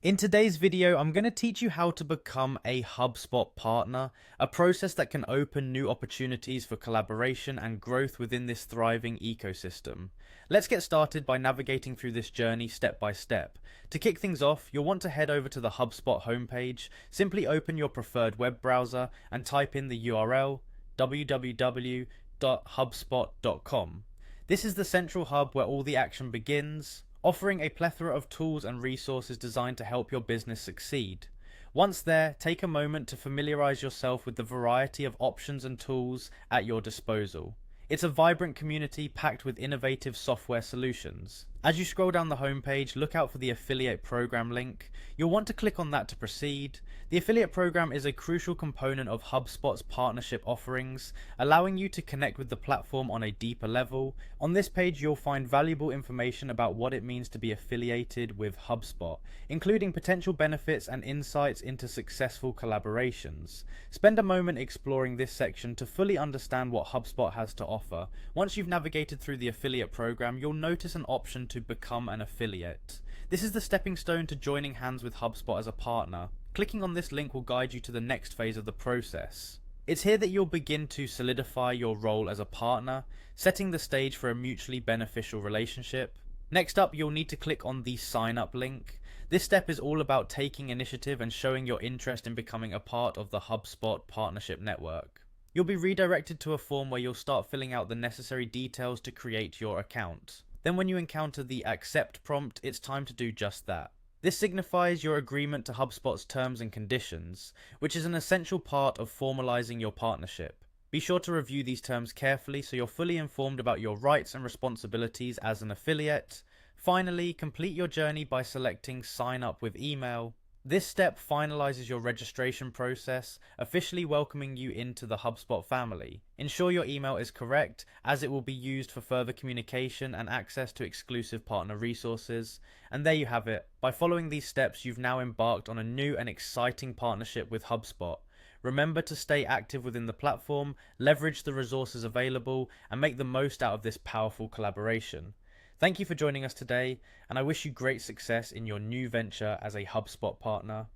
In today's video, I'm going to teach you how to become a HubSpot partner, a process that can open new opportunities for collaboration and growth within this thriving ecosystem. Let's get started by navigating through this journey step by step. To kick things off, you'll want to head over to the HubSpot homepage, simply open your preferred web browser and type in the URL www.hubspot.com. This is the central hub where all the action begins, offering a plethora of tools and resources designed to help your business succeed. Once there, take a moment to familiarize yourself with the variety of options and tools at your disposal. It's a vibrant community packed with innovative software solutions. As you scroll down the homepage, look out for the affiliate program link. You'll want to click on that to proceed. The affiliate program is a crucial component of HubSpot's partnership offerings, allowing you to connect with the platform on a deeper level. On this page, you'll find valuable information about what it means to be affiliated with HubSpot, including potential benefits and insights into successful collaborations. Spend a moment exploring this section to fully understand what HubSpot has to offer. Once you've navigated through the affiliate program, you'll notice an option to become an affiliate. This is the stepping stone to joining hands with HubSpot as a partner. Clicking on this link will guide you to the next phase of the process. It's here that you'll begin to solidify your role as a partner, setting the stage for a mutually beneficial relationship. Next up, you'll need to click on the sign up link. This step is all about taking initiative and showing your interest in becoming a part of the HubSpot partnership network. You'll be redirected to a form where you'll start filling out the necessary details to create your account. Then when you encounter the accept prompt, it's time to do just that. This signifies your agreement to HubSpot's terms and conditions, which is an essential part of formalizing your partnership. Be sure to review these terms carefully so you're fully informed about your rights and responsibilities as an affiliate. Finally, complete your journey by selecting Sign Up with Email. This step finalizes your registration process, officially welcoming you into the HubSpot family. Ensure your email is correct, as it will be used for further communication and access to exclusive partner resources. And there you have it. By following these steps, you've now embarked on a new and exciting partnership with HubSpot. Remember to stay active within the platform, leverage the resources available, and make the most out of this powerful collaboration. Thank you for joining us today, and I wish you great success in your new venture as a HubSpot partner.